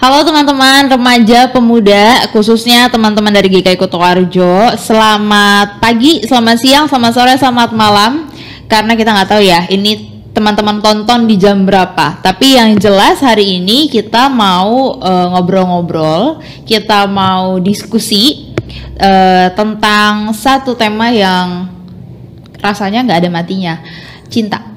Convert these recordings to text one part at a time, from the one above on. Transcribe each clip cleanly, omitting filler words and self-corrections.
Halo teman-teman remaja pemuda, khususnya teman-teman dari GKI Kutoarjo. Selamat pagi, selamat siang, selamat sore, selamat malam. Karena kita nggak tahu ya, ini teman-teman tonton di jam berapa. Tapi yang jelas hari ini kita mau ngobrol-ngobrol, kita mau diskusi tentang satu tema yang rasanya nggak ada matinya, cinta.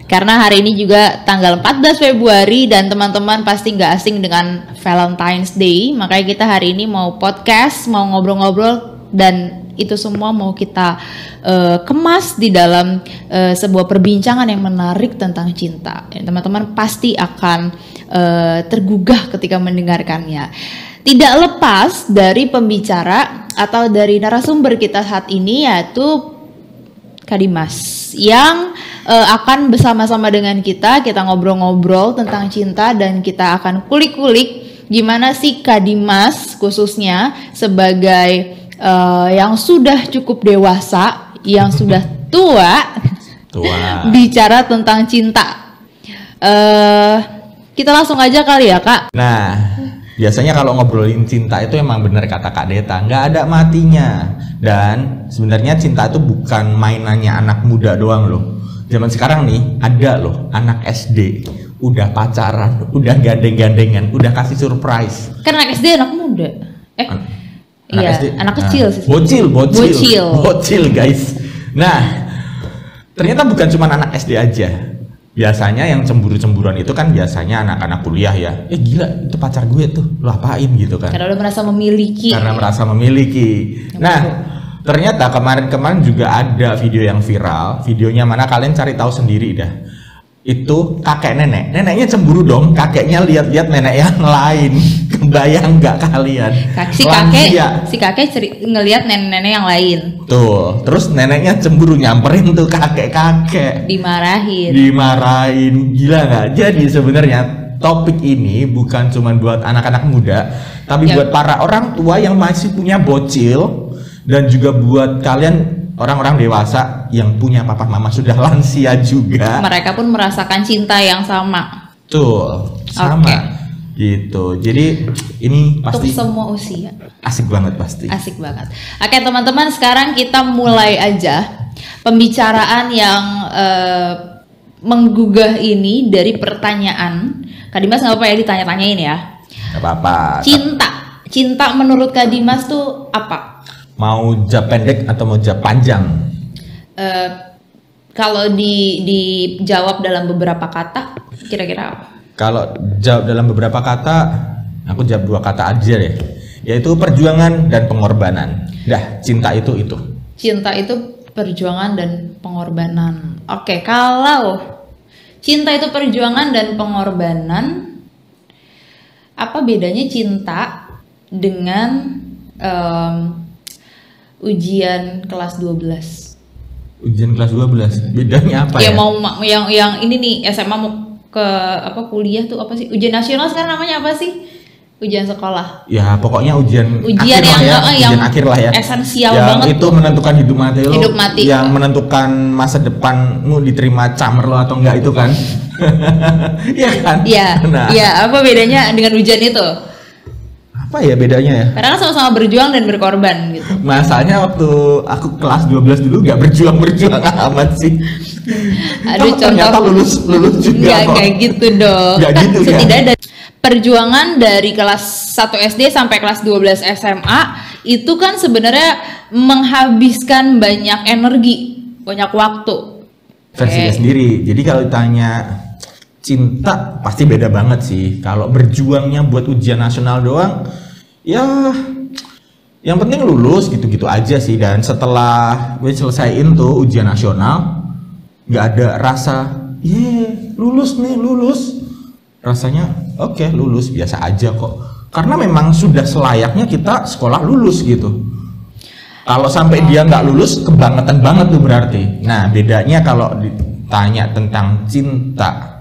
Karena hari ini juga tanggal 14 Februari dan teman-teman pasti nggak asing dengan Valentine's Day. Makanya kita hari ini mau podcast, mau ngobrol-ngobrol dan itu semua mau kita kemas di dalam sebuah perbincangan yang menarik tentang cinta. Teman-teman pasti akan tergugah ketika mendengarkannya. Tidak lepas dari pembicara atau dari narasumber kita saat ini, yaitu Kak Dimas yang akan bersama-sama dengan kita ngobrol-ngobrol tentang cinta dan kita akan kulik-kulik gimana sih Kak Dimas khususnya sebagai yang sudah cukup dewasa, yang sudah tua. Bicara tentang cinta. Kita langsung aja kali ya Kak. Nah, biasanya kalau ngobrolin cinta itu emang bener kata Kak Deta, nggak ada matinya. Dan sebenarnya cinta itu bukan mainannya anak muda doang loh. Zaman sekarang nih ada loh anak SD udah pacaran, udah gandeng-gandengan, udah kasih surprise. Kan anak SD anak muda. Anak SD, anak kecil sih. Bocil guys. Nah, ternyata bukan cuma anak SD aja. Biasanya yang cemburu-cemburuan itu kan biasanya anak-anak kuliah ya. Gila, itu pacar gue tuh, lo apain gitu kan. Karena udah merasa memiliki. Nah, ternyata kemarin-kemarin juga ada video yang viral. Videonya mana kalian cari tahu sendiri dah. Itu kakek nenek. Neneknya cemburu dong, kakeknya lihat-lihat nenek yang lain. Kebayang nggak kalian? Si kakek ngelihat nenek-nenek yang lain. Tuh, terus neneknya cemburu nyamperin tuh kakek-kakek. Dimarahin. Gila nggak? Jadi sebenarnya topik ini bukan cuma buat anak-anak muda, tapi buat para orang tua yang masih punya bocil dan juga buat kalian orang-orang dewasa yang punya papa mama sudah lansia juga. Mereka pun merasakan cinta yang sama. Tuh, sama. Gitu. Jadi ini pasti untuk semua usia. Asik banget pasti. Asik banget. Oke, teman-teman, sekarang kita mulai aja pembicaraan yang menggugah ini dari pertanyaan. Kak Dimas nggak apa-apa ya ditanya-tanyain ya. Nggak apa-apa. Cinta menurut Kak Dimas tuh apa? Mau jawab pendek atau mau jawab panjang? Kalau dijawab dalam beberapa kata, kira-kira apa? Kalau jawab dalam beberapa kata, aku jawab 2 kata aja deh, yaitu perjuangan dan pengorbanan. Dah, cinta itu. Cinta itu perjuangan dan pengorbanan. Oke, kalau cinta itu perjuangan dan pengorbanan, apa bedanya cinta dengan ujian kelas 12? Ujian kelas 12 bedanya apa ya? Mau yang ini nih SMA mau ke kuliah tuh apa sih? Ujian nasional sekarang namanya apa sih? Ujian sekolah. Ya, pokoknya ujian akhir lah ya. Esensial yang banget. Itu menentukan hidup mati lo. Mati. Yang menentukan masa depanmu diterima camer lo atau enggak itu kan. Iya kan? Iya. Nah. Iya, apa bedanya dengan ujian itu? Apa ya bedanya ya? Karena sama-sama berjuang dan berkorban gitu. Masanya waktu aku kelas 12 dulu gak berjuang amat sih. Aduh, ternyata lulus juga. Gak kayak gitu dong. Gak gitu ya. Setidaknya perjuangan dari kelas 1 SD sampai kelas 12 SMA itu kan sebenarnya menghabiskan banyak energi, banyak waktu. Versinya sendiri. Jadi kalau ditanya cinta pasti beda banget sih. Kalau berjuangnya buat ujian nasional doang, ya yang penting lulus gitu-gitu aja sih. Dan setelah gue selesaiin tuh ujian nasional, nggak ada rasa, lulus. Rasanya oke, lulus biasa aja kok. Karena memang sudah selayaknya kita sekolah lulus gitu. Kalau sampai dia nggak lulus, kebangetan banget tuh berarti. Nah, bedanya kalau ditanya tentang cinta,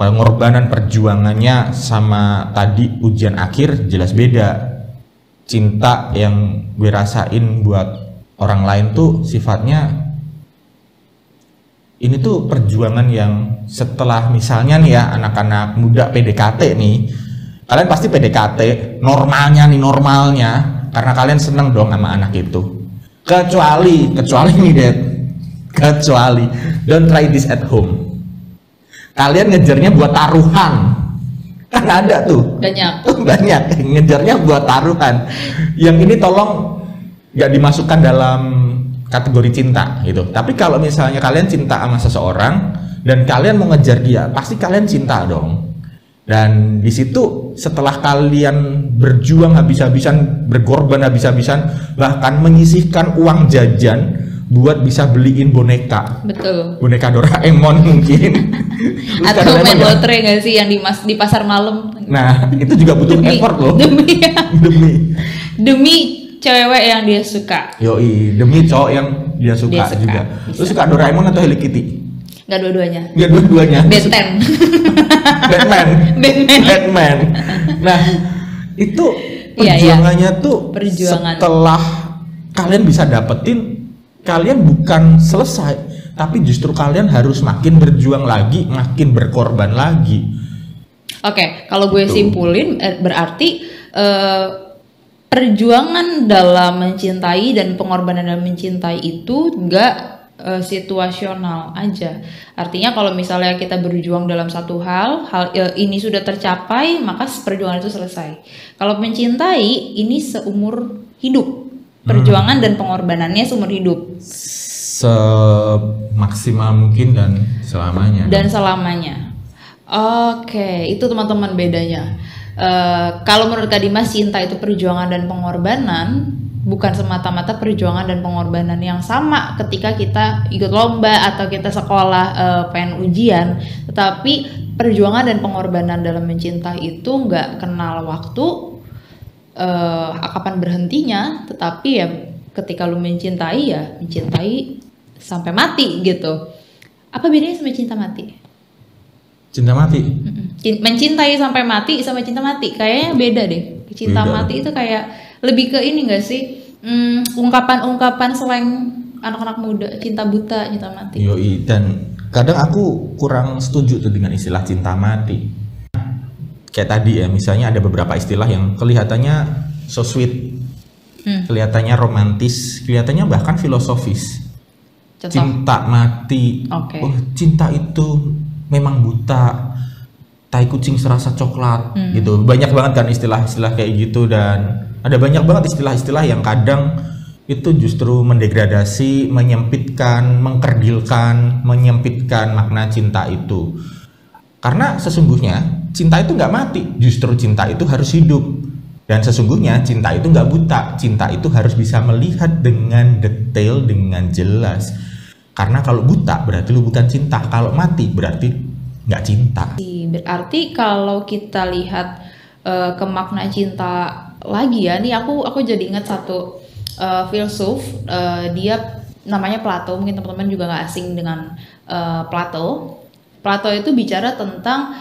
pengorbanan perjuangannya sama tadi ujian akhir jelas beda. Cinta yang gue rasain buat orang lain tuh sifatnya ini tuh perjuangan yang setelah misalnya nih ya anak-anak muda PDKT nih, kalian pasti PDKT normalnya karena kalian seneng dong sama anak itu. Kecuali nih Dad, kecuali don't try this at home. Kalian ngejarnya buat taruhan, kan ada tuh banyak ngejarnya buat taruhan. Yang ini tolong nggak dimasukkan dalam kategori cinta gitu. Tapi kalau misalnya kalian cinta sama seseorang dan kalian mau ngejar dia, pasti kalian cinta dong. Dan di situ setelah kalian berjuang habis-habisan, berkorban habis-habisan, bahkan menyisihkan uang jajan buat bisa beliin boneka. Betul. Boneka Doraemon mungkin. Atau main lotre nggak sih yang di pasar malam? Nah, itu juga butuh effort loh. Demi cewek yang dia suka. Yoi, demi cowok yang dia suka juga. Lu suka Doraemon atau Hello Kitty? Nggak dua-duanya. Nggak dua-duanya. Batman. Nah, itu perjuangannya tuh setelah kalian bisa dapetin, kalian bukan selesai, tapi justru kalian harus makin berjuang lagi, makin berkorban lagi. Oke, kalau gue simpulin berarti perjuangan dalam mencintai dan pengorbanan dalam mencintai itu enggak situasional aja. Artinya kalau misalnya kita berjuang dalam satu hal ini sudah tercapai, maka perjuangan itu selesai. Kalau mencintai ini seumur hidup. Perjuangan dan pengorbanannya seumur hidup. Semaksimal mungkin dan selamanya. Oke, itu teman-teman bedanya. Kalau menurut Kak Dimas, cinta itu perjuangan dan pengorbanan, bukan semata-mata perjuangan dan pengorbanan yang sama ketika kita ikut lomba atau kita sekolah pengen ujian, tetapi perjuangan dan pengorbanan dalam mencintai itu nggak kenal waktu, kapan berhentinya, tetapi ya ketika lu mencintai ya mencintai sampai mati gitu. Apa bedanya sama cinta mati? Cinta mati? Mencintai sampai mati sama cinta mati kayaknya beda deh. Cinta mati itu kayak lebih ke ini gak sih, ungkapan-ungkapan slang anak-anak muda, cinta buta, cinta mati. Yoi, dan kadang aku kurang setuju tuh dengan istilah cinta mati. Kayak tadi ya, misalnya ada beberapa istilah yang kelihatannya so sweet, kelihatannya romantis, kelihatannya bahkan filosofis. Contoh? Cinta mati, cinta itu memang buta, tai kucing serasa coklat, gitu. Banyak banget kan istilah-istilah kayak gitu, dan ada banyak banget istilah-istilah yang kadang itu justru mendegradasi, menyempitkan, mengkerdilkan, menyempitkan makna cinta itu. Karena sesungguhnya cinta itu nggak mati, justru cinta itu harus hidup. Dan sesungguhnya cinta itu nggak buta, cinta itu harus bisa melihat dengan detail, dengan jelas. Karena kalau buta berarti lu bukan cinta, kalau mati berarti nggak cinta. Berarti kalau kita lihat ke makna cinta lagi ya, nih aku jadi ingat satu filsuf, dia namanya Plato, mungkin teman-teman juga nggak asing dengan Plato. Plato itu bicara tentang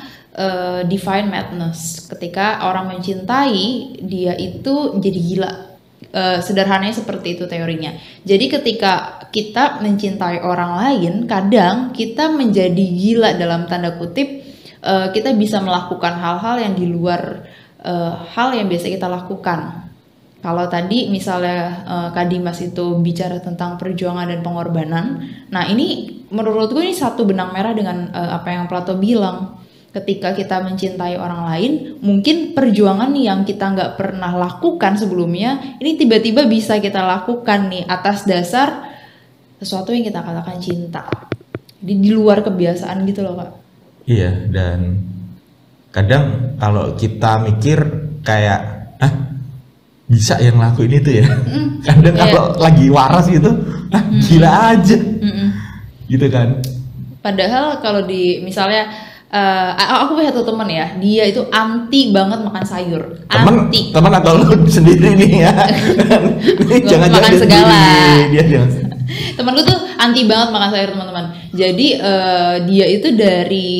divine madness. Ketika orang mencintai, dia itu jadi gila. Sederhananya seperti itu teorinya. Jadi ketika kita mencintai orang lain, kadang kita menjadi gila dalam tanda kutip. Kita bisa melakukan hal-hal yang di luar hal yang biasa kita lakukan. Kalau tadi misalnya Kak Dimas itu bicara tentang perjuangan dan pengorbanan, nah ini menurutku ini satu benang merah dengan apa yang Plato bilang. Ketika kita mencintai orang lain, mungkin perjuangan yang kita nggak pernah lakukan sebelumnya, ini tiba-tiba bisa kita lakukan nih atas dasar sesuatu yang kita katakan cinta. Di luar kebiasaan gitu loh Kak. Iya, dan kadang kalau kita mikir kayak bisa yang ngelakuin itu ya. Kadang kalau lagi waras gitu, gila aja. Gitu kan. Padahal kalau di misalnya aku punya satu teman ya, dia itu anti banget makan sayur. Teman atau lu sendiri nih ya? Jangan makan segala. Dia jangan. Temanku tuh anti banget makan sayur teman-teman. Jadi dia itu dari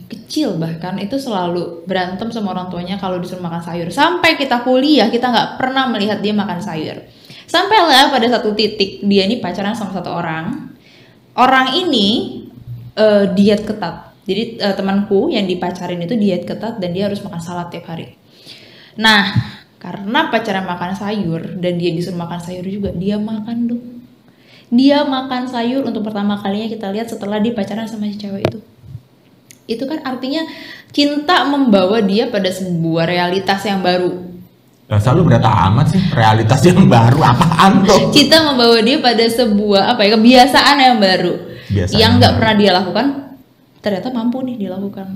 kecil bahkan itu selalu berantem sama orang tuanya kalau disuruh makan sayur. Sampai kita kuliah kita nggak pernah melihat dia makan sayur. Sampailah pada satu titik dia ini pacaran sama satu orang. Orang ini diet ketat. Jadi temanku yang dipacarin itu diet ketat dan dia harus makan salad tiap hari. Nah, karena pacarnya makan sayur dan dia disuruh makan sayur juga, dia makan dong. Dia makan sayur untuk pertama kalinya kita lihat setelah dia pacaran sama si cewek itu. Itu kan artinya cinta membawa dia pada sebuah realitas yang baru. Selalu berata amat sih, realitas yang baru apaan tuh? Cinta membawa dia pada sebuah kebiasaan yang baru. Yang nggak pernah dia lakukan, ternyata mampu nih dilakukan.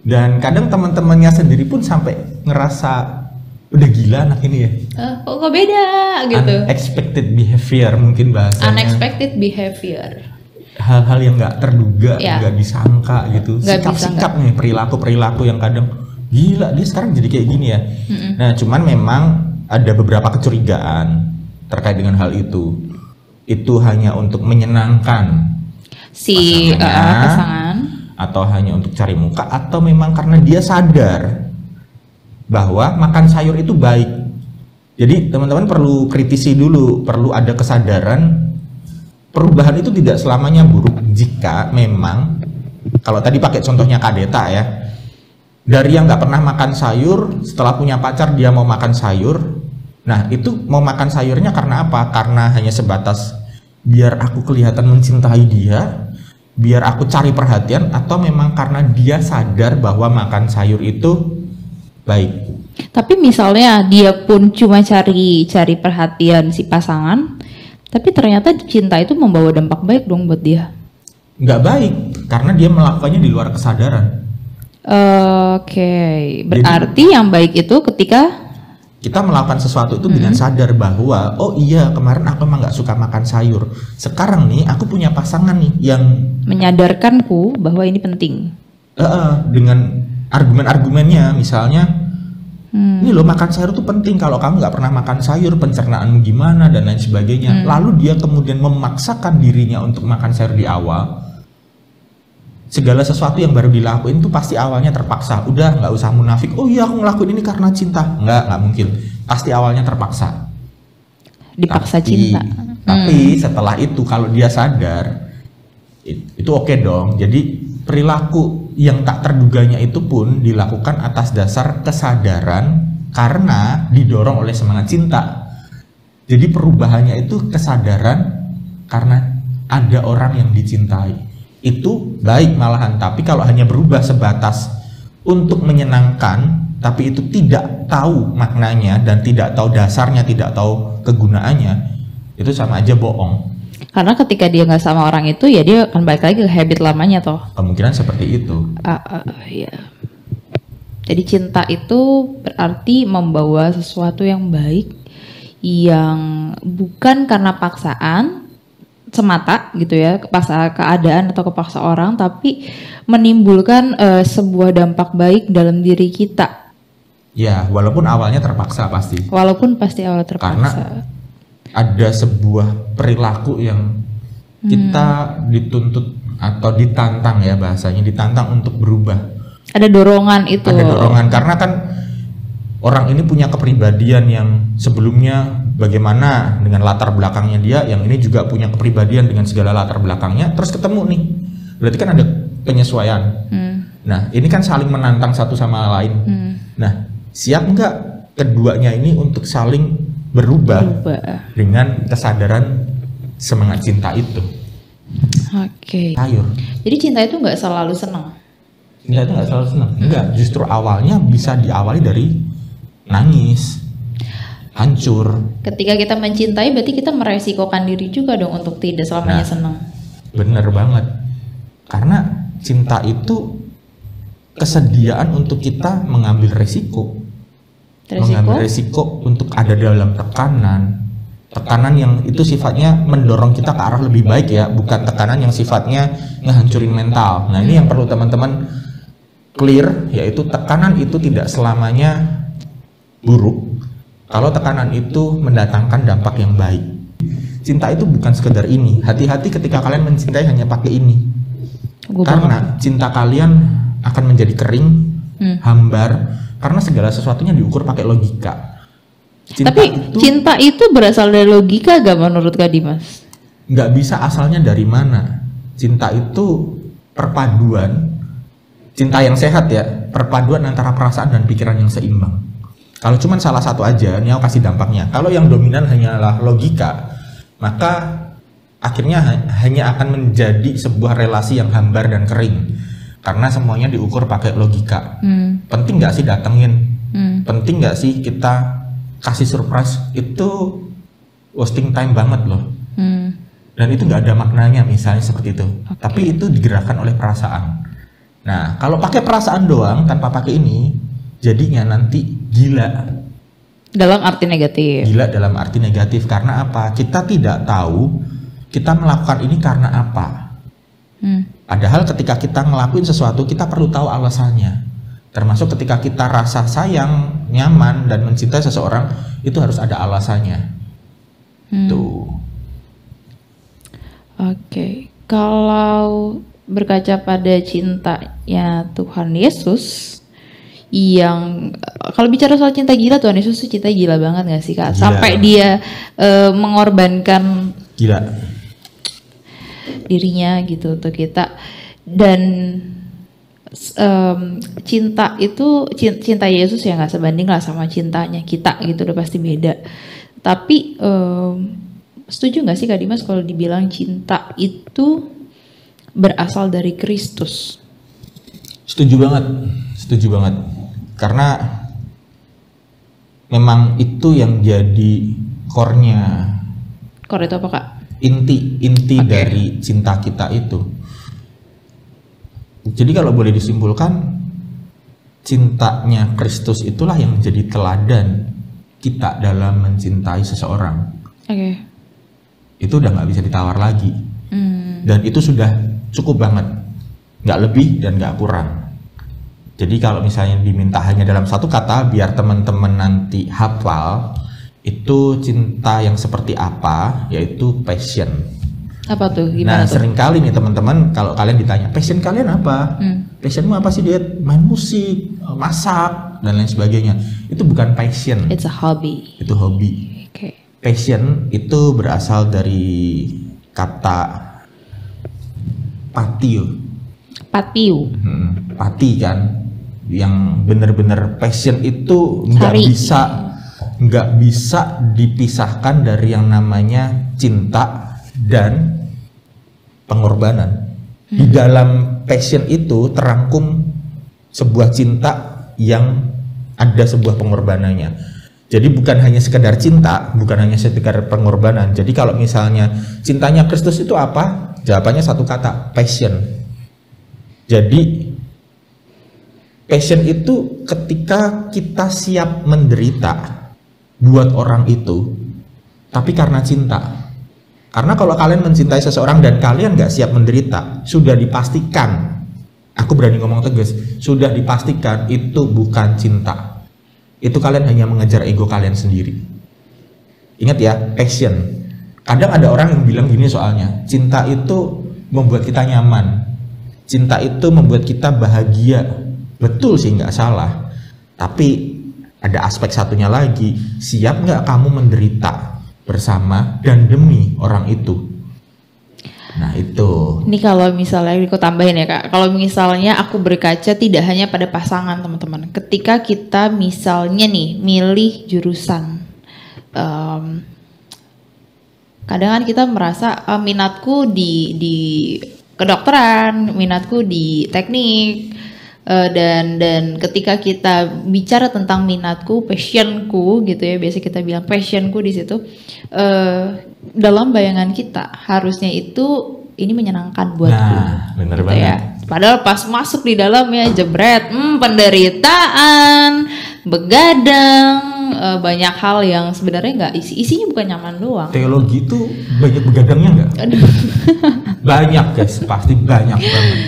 Dan kadang teman-temannya sendiri pun sampai ngerasa udah gila anak ini ya. Kok beda gitu. Unexpected behavior mungkin bahasanya. Unexpected behavior. Hal-hal yang nggak terduga, nggak disangka gitu. Sikap-sikap nih, perilaku-perilaku yang kadang gila dia sekarang jadi kayak gini ya. Nah cuman memang ada beberapa kecurigaan terkait dengan hal itu. Itu hanya untuk menyenangkan si pasangan, atau hanya untuk cari muka, atau memang karena dia sadar bahwa makan sayur itu baik. Jadi teman-teman perlu kritisi dulu, perlu ada kesadaran perubahan itu tidak selamanya buruk. Jika memang, kalau tadi pakai contohnya Kadeta ya, dari yang nggak pernah makan sayur, setelah punya pacar dia mau makan sayur. Nah itu mau makan sayurnya karena apa? Karena hanya sebatas biar aku kelihatan mencintai dia, biar aku cari perhatian, atau memang karena dia sadar bahwa makan sayur itu baik. Tapi misalnya dia pun cuma cari perhatian si pasangan, tapi ternyata cinta itu membawa dampak baik dong buat dia. Nggak baik, karena dia melakukannya di luar kesadaran. Oke, berarti yang baik itu ketika kita melakukan sesuatu itu dengan sadar bahwa oh iya kemarin aku emang nggak suka makan sayur. Sekarang nih aku punya pasangan nih yang menyadarkanku bahwa ini penting. Dengan argumen-argumennya, misalnya ini loh makan sayur itu penting, kalau kamu nggak pernah makan sayur pencernaanmu gimana dan lain sebagainya. Lalu dia kemudian memaksakan dirinya untuk makan sayur di awal. Segala sesuatu yang baru dilakuin itu pasti awalnya terpaksa. Udah nggak usah munafik, oh iya aku ngelakuin ini karena cinta. Nggak mungkin, pasti awalnya terpaksa, dipaksa cinta. Tapi setelah itu kalau dia sadar, itu oke dong. Jadi perilaku yang tak terduganya itu pun dilakukan atas dasar kesadaran karena didorong oleh semangat cinta. Jadi perubahannya itu kesadaran karena ada orang yang dicintai. Itu baik malahan. Tapi kalau hanya berubah sebatas untuk menyenangkan, tapi itu tidak tahu maknanya dan tidak tahu dasarnya, tidak tahu kegunaannya, itu sama aja bohong. Karena ketika dia nggak sama orang itu, ya dia akan balik lagi ke habit lamanya toh. Kemungkinan seperti itu. Ya. Jadi cinta itu berarti membawa sesuatu yang baik, yang bukan karena paksaan semata gitu ya, kepaksa keadaan atau kepaksa orang, tapi menimbulkan sebuah dampak baik dalam diri kita. Ya, walaupun awalnya terpaksa pasti. Walaupun pasti awal terpaksa. Karena ada sebuah perilaku yang kita dituntut atau ditantang ya bahasanya, ditantang untuk berubah. Ada dorongan itu. Ada dorongan karena kan orang ini punya kepribadian yang sebelumnya bagaimana dengan latar belakangnya dia, yang ini juga punya kepribadian dengan segala latar belakangnya, terus ketemu nih, berarti kan ada penyesuaian. Nah ini kan saling menantang satu sama lain. Nah siap nggak keduanya ini untuk saling berubah dengan kesadaran semangat cinta itu? Oke. Sayur. Jadi cinta itu nggak selalu senang. Cinta itu nggak selalu senang. Enggak, justru awalnya bisa diawali dari nangis, hancur. Ketika kita mencintai berarti kita meresikokan diri juga dong untuk tidak selamanya senang. Bener banget. Karena cinta itu kesediaan untuk kita mengambil resiko. Mengambil resiko untuk ada dalam tekanan yang itu sifatnya mendorong kita ke arah lebih baik ya, bukan tekanan yang sifatnya ngehancurin mental. Nah ini yang perlu teman-teman clear, yaitu tekanan itu tidak selamanya buruk kalau tekanan itu mendatangkan dampak yang baik. Cinta itu bukan sekedar ini. Hati-hati ketika kalian mencintai hanya pakai ini. Karena cinta kalian akan menjadi kering, hambar, karena segala sesuatunya diukur pakai logika. Cinta itu berasal dari logika gak menurut Kak Dimas? Nggak bisa asalnya dari mana. Cinta itu perpaduan, cinta yang sehat ya, perpaduan antara perasaan dan pikiran yang seimbang. Kalau cuman salah satu aja, ini aku kasih dampaknya. Kalau yang dominan hanyalah logika, maka akhirnya hanya akan menjadi sebuah relasi yang hambar dan kering. Karena semuanya diukur pakai logika. Penting nggak sih datengin? Penting nggak sih kita kasih surprise? Itu wasting time banget loh. Dan itu nggak ada maknanya misalnya seperti itu. Tapi itu digerakkan oleh perasaan. Nah, kalau pakai perasaan doang tanpa pakai ini, jadinya nanti gila. Dalam arti negatif. Gila dalam arti negatif karena apa? Kita tidak tahu kita melakukan ini karena apa. Padahal ketika kita ngelakuin sesuatu, kita perlu tahu alasannya. Termasuk ketika kita rasa sayang, nyaman, dan mencintai seseorang, itu harus ada alasannya. Tuh. Oke, kalau berkaca pada cintanya Tuhan Yesus, yang kalau bicara soal cinta gila, Tuhan Yesus tuh cinta gila banget gak sih Kak? Gila. Sampai dia mengorbankan Gila dirinya gitu untuk kita. Dan cinta itu, cinta Yesus ya nggak sebanding lah sama cintanya kita gitu, udah pasti beda. Tapi setuju nggak sih Kak Dimas kalau dibilang cinta itu berasal dari Kristus? Setuju banget. Karena memang itu yang jadi core-nya. Core itu apa Kak? Inti Okay. dari cinta kita itu. Jadi kalau boleh disimpulkan, cintanya Kristus itulah yang menjadi teladan kita dalam mencintai seseorang. Oke. Itu udah nggak bisa ditawar lagi. Dan itu sudah cukup banget, nggak lebih dan nggak kurang. Jadi kalau misalnya diminta hanya dalam satu kata biar teman-teman nanti hafal, itu cinta yang seperti apa, yaitu passion. Apa tuh? Gimana Nah tuh? seringkali nih teman-teman kalau kalian ditanya passion kalian apa, passionmu apa sih? Dia main musik, masak, dan lain sebagainya. Itu bukan passion, It's a hobby. itu hobi. Oke. Passion itu berasal dari kata patio. Patiu. Pati kan, yang bener-bener passion itu Hari. nggak bisa dipisahkan dari yang namanya cinta dan pengorbanan. Di dalam passion itu terangkum sebuah cinta yang ada sebuah pengorbanannya. Jadi bukan hanya sekedar cinta, bukan hanya sekedar pengorbanan. Jadi kalau misalnya cintanya Kristus itu apa? Jawabannya satu kata, passion. Jadi passion itu ketika kita siap menderita buat orang itu, tapi karena cinta. Karena kalau kalian mencintai seseorang dan kalian nggak siap menderita, sudah dipastikan, aku berani ngomong tegas, sudah dipastikan itu bukan cinta. Itu kalian hanya mengejar ego kalian sendiri. Ingat ya, passion. Kadang ada orang yang bilang gini soalnya, cinta itu membuat kita nyaman, cinta itu membuat kita bahagia. Betul sih, nggak salah. Tapi ada aspek satunya lagi, siap nggak kamu menderita bersama dan demi orang itu? Nah itu. Ini kalau misalnya aku tambahin ya Kak, kalau misalnya aku berkaca tidak hanya pada pasangan teman-teman, ketika kita misalnya nih milih jurusan, kadang kan kita merasa minatku di kedokteran, minatku di teknik, dan ketika kita bicara tentang minatku, passionku gitu ya, biasa kita bilang passionku di situ, dalam bayangan kita harusnya itu ini menyenangkan buatku. Nah, bener gitu banget. ya. Padahal pas masuk di dalam ya jebret, penderitaan, begadang, banyak hal yang sebenarnya nggak isinya bukan nyaman doang. Teologi itu banyak begadangnya nggak? Banyak guys, pasti banyak banget.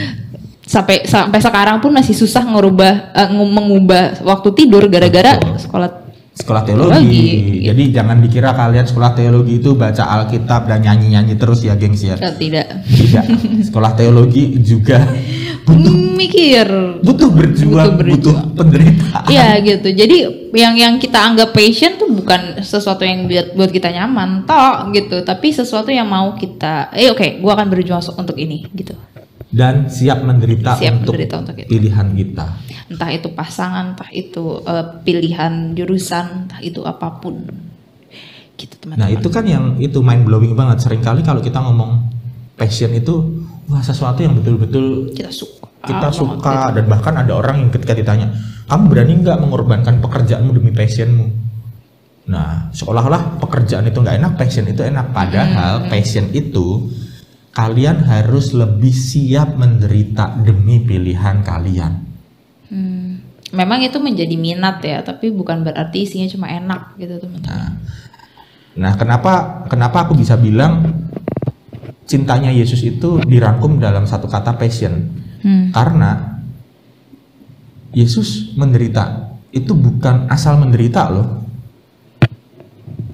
Sampai sekarang pun masih susah mengubah waktu tidur gara-gara Betul. sekolah teologi. Jadi jangan dikira kalian sekolah teologi itu baca Alkitab dan nyanyi-nyanyi terus ya gengs ya. Tidak. Sekolah teologi juga butuh berjuang, butuh penderitaan. Iya gitu. Jadi yang kita anggap passion tuh bukan sesuatu yang buat kita nyaman toh gitu, tapi sesuatu yang mau kita oke, gua akan berjuang untuk ini gitu. dan siap menderita untuk itu. pilihan kita. Entah itu pasangan, entah itu pilihan jurusan, entah itu apapun. Gitu, teman-teman. Nah, itu kan yang itu mind blowing banget. Seringkali kalau kita ngomong passion itu wah sesuatu yang betul-betul kita suka dan bahkan ada orang yang ketika ditanya, "Kamu berani nggak mengorbankan pekerjaanmu demi passionmu?" Nah, seolah-olah pekerjaan itu nggak enak, passion itu enak. Padahal passion itu kalian harus lebih siap menderita demi pilihan kalian. Memang itu menjadi minat ya, tapi bukan berarti isinya cuma enak gitu teman-teman. Nah, kenapa aku bisa bilang cintanya Yesus itu dirangkum dalam satu kata passion? Karena Yesus menderita itu bukan asal menderita loh.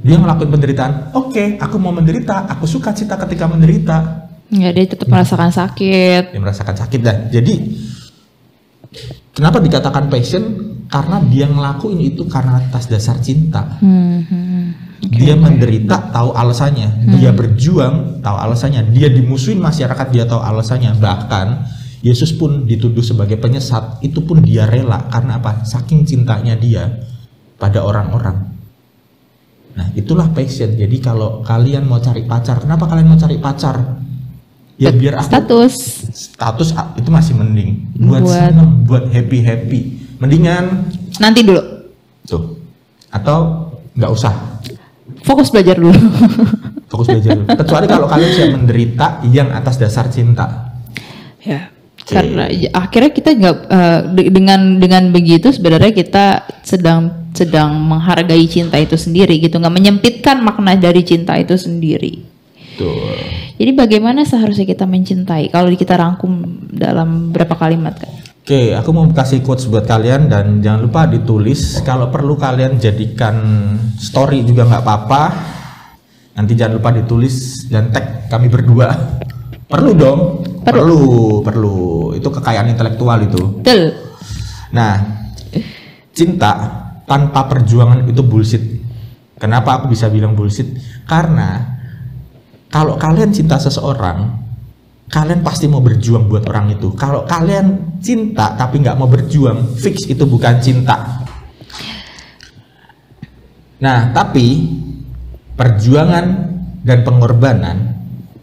Dia ngelakuin penderitaan. Oke, aku mau menderita. Aku suka cita ketika menderita. Ya, dia tetap merasakan sakit. Dia merasakan sakit dah. Jadi kenapa dikatakan passion? Karena dia ngelakuin itu karena atas dasar cinta. Dia menderita tahu alasannya. Dia berjuang tahu alasannya. Dia dimusuhin masyarakat dia tahu alasannya. Bahkan Yesus pun dituduh sebagai penyesat. Itu pun dia rela. Karena apa? Saking cintanya dia pada orang-orang. Nah, itulah passion. Jadi kalau kalian mau cari pacar, kenapa kalian mau cari pacar? Ya biar aku status itu masih mending. Buat seneng, buat happy. Mendingan nanti dulu. Tuh. Atau nggak usah. Fokus belajar dulu. Fokus belajar dulu. Kecuali kalau kalian siap menderita yang atas dasar cinta. Ya. Karena akhirnya kita nggak dengan begitu sebenarnya kita sedang menghargai cinta itu sendiri gitu, nggak menyempitkan makna dari cinta itu sendiri. Betul. Jadi bagaimana seharusnya kita mencintai? Kalau kita rangkum dalam berapa kalimat kan? Oke, aku mau kasih quotes buat kalian dan jangan lupa ditulis. Kalau perlu kalian jadikan story juga nggak apa-apa. Nanti jangan lupa ditulis dan tag kami berdua. Perlu dong. Perlu. Itu kekayaan intelektual itu. Betul. Nah, cinta tanpa perjuangan itu bullshit. Kenapa aku bisa bilang bullshit? Karena kalau kalian cinta seseorang, kalian pasti mau berjuang buat orang itu. Kalau kalian cinta tapi nggak mau berjuang, fix itu bukan cinta. Nah, tapi perjuangan dan pengorbanan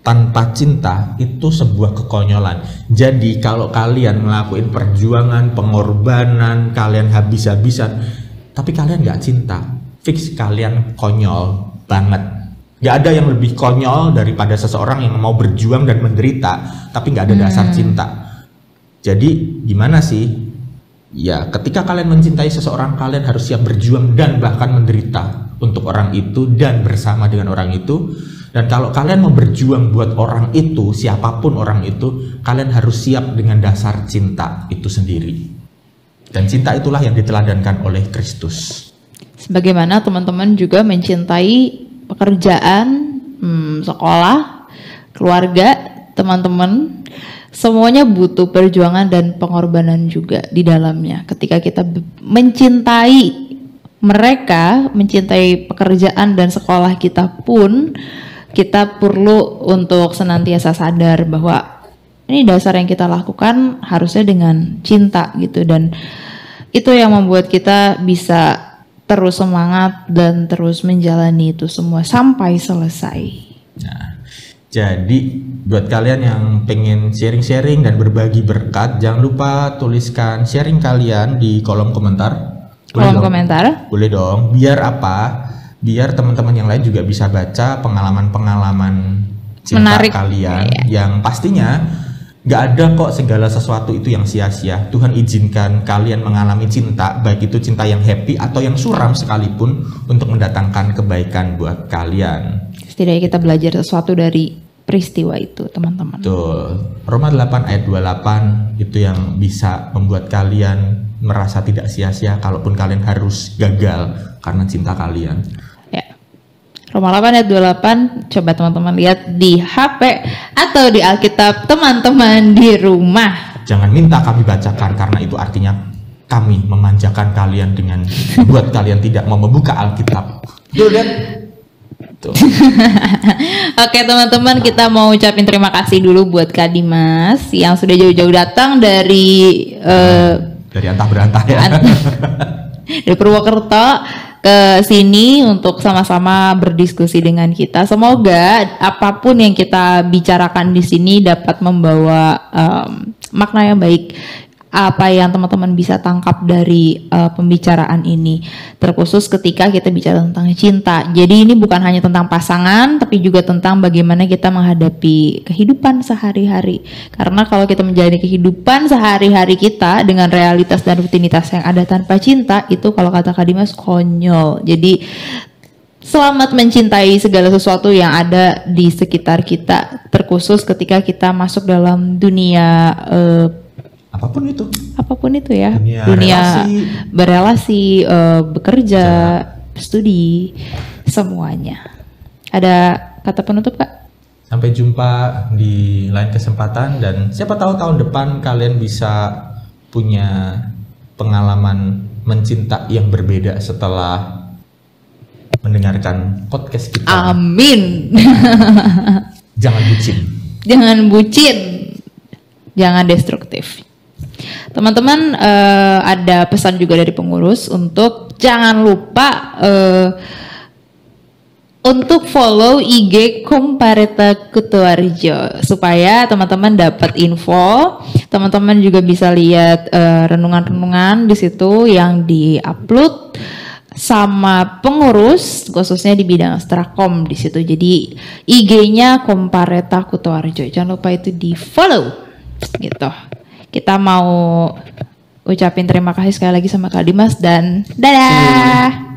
tanpa cinta itu sebuah kekonyolan. Jadi kalau kalian ngelakuin perjuangan, pengorbanan, kalian habis-habisan, tapi kalian nggak cinta, fix kalian konyol banget. Nggak ada yang lebih konyol daripada seseorang yang mau berjuang dan menderita, tapi nggak ada dasar cinta. Jadi gimana sih? Ya, ketika kalian mencintai seseorang, kalian harus siap berjuang dan bahkan menderita untuk orang itu dan bersama dengan orang itu. Dan kalau kalian mau berjuang buat orang itu, siapapun orang itu, kalian harus siap dengan dasar cinta itu sendiri. Dan cinta itulah yang diteladankan oleh Kristus. Sebagaimana teman-teman juga mencintai pekerjaan, sekolah, keluarga, teman-teman, semuanya butuh perjuangan dan pengorbanan juga di dalamnya. Ketika kita mencintai mereka, mencintai pekerjaan dan sekolah kita pun, kita perlu untuk senantiasa sadar bahwa ini dasar yang kita lakukan harusnya dengan cinta gitu, dan itu yang membuat kita bisa terus semangat dan terus menjalani itu semua sampai selesai. Nah, jadi buat kalian yang pengen sharing-sharing dan berbagi berkat, jangan lupa tuliskan sharing kalian di kolom komentar. Komentar? Boleh dong. Biar apa? Biar teman-teman yang lain juga bisa baca pengalaman-pengalaman cinta menarik kalian, yang pastinya nggak ada kok segala sesuatu itu yang sia-sia. Tuhan izinkan kalian mengalami cinta, baik itu cinta yang happy atau yang suram sekalipun, untuk mendatangkan kebaikan buat kalian. Setidaknya kita belajar sesuatu dari peristiwa itu, teman-teman. Betul. Roma 8 ayat 28 itu yang bisa membuat kalian merasa tidak sia-sia kalaupun kalian harus gagal karena cinta kalian. Roma 8 ayat 28, coba teman-teman lihat di HP atau di Alkitab teman-teman di rumah. Jangan minta kami bacakan karena itu artinya kami memanjakan kalian dengan buat kalian tidak mau membuka Alkitab. Betul, Dan? Tuh. Oke teman-teman, kita mau ucapin terima kasih dulu buat Kak Dimas yang sudah jauh-jauh datang dari Dari antah berantah ya. dari Purwokerto ke sini untuk sama-sama berdiskusi dengan kita. Semoga apapun yang kita bicarakan di sini dapat membawa makna yang baik. Apa yang teman-teman bisa tangkap dari pembicaraan ini, terkhusus ketika kita bicara tentang cinta. Jadi ini bukan hanya tentang pasangan, tapi juga tentang bagaimana kita menghadapi kehidupan sehari-hari. Karena kalau kita menjalani kehidupan sehari-hari kita dengan realitas dan rutinitas yang ada tanpa cinta, itu kalau kata Kak Dimas konyol. Jadi selamat mencintai segala sesuatu yang ada di sekitar kita, terkhusus ketika kita masuk dalam dunia apapun itu ya, dunia berelasi, bekerja, studi, semuanya. Ada kata penutup Kak? Sampai jumpa di lain kesempatan, dan siapa tahu tahun depan kalian bisa punya pengalaman mencinta yang berbeda setelah mendengarkan podcast kita. Amin. Jangan bucin. Jangan bucin. Jangan destruktif. Teman-teman, ada pesan juga dari pengurus untuk jangan lupa untuk follow IG Kompareta Kutoarjo supaya teman-teman dapat info. Teman-teman juga bisa lihat renungan-renungan di situ yang diupload sama pengurus khususnya di bidang Strakom di situ. Jadi IG-nya Kompareta Kutoarjo. Jangan lupa itu di-follow gitu. Kita mau ucapin terima kasih sekali lagi sama Kak Dimas dan dadah.